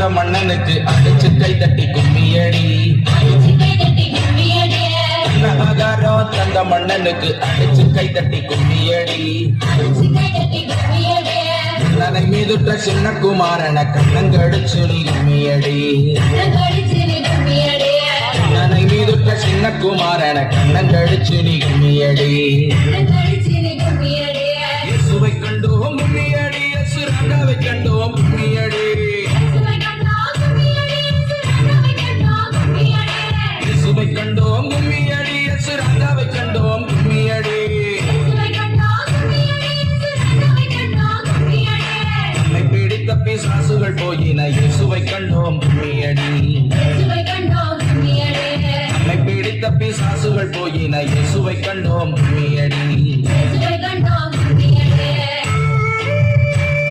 தந்த மன்னனுக்கு அடிச்சு கை தட்டி கும்மியடி நகரோ தந்த மன்னனுக்கு அடிச்சு கை தட்டி கும்மியடி நனை மீதுட்ட சின்ன குமாரன கண்ணங்கடிச்சு நீ கும்மியடி நனை மீதுட்ட சின்ன குமாரன கண்ணங்கடிச்சு நீ கும்மியடி இயேசுவை கண்டோம் கும்மியடி இயேசு ராஜாவை கண்டோம் கும்மியடி இயேசுவை கண்டோம் கும்மியடி இயேசு ராஜாவை கண்டோம் கும்மியடி நம்மை பிடித்த பிசாசுகள் போயின இயேசுவை கண்டோம் கும்மியடி நம்மை பிடித்த பிசாசுகள் போயின இயேசுவை கண்டோம் கும்மியடி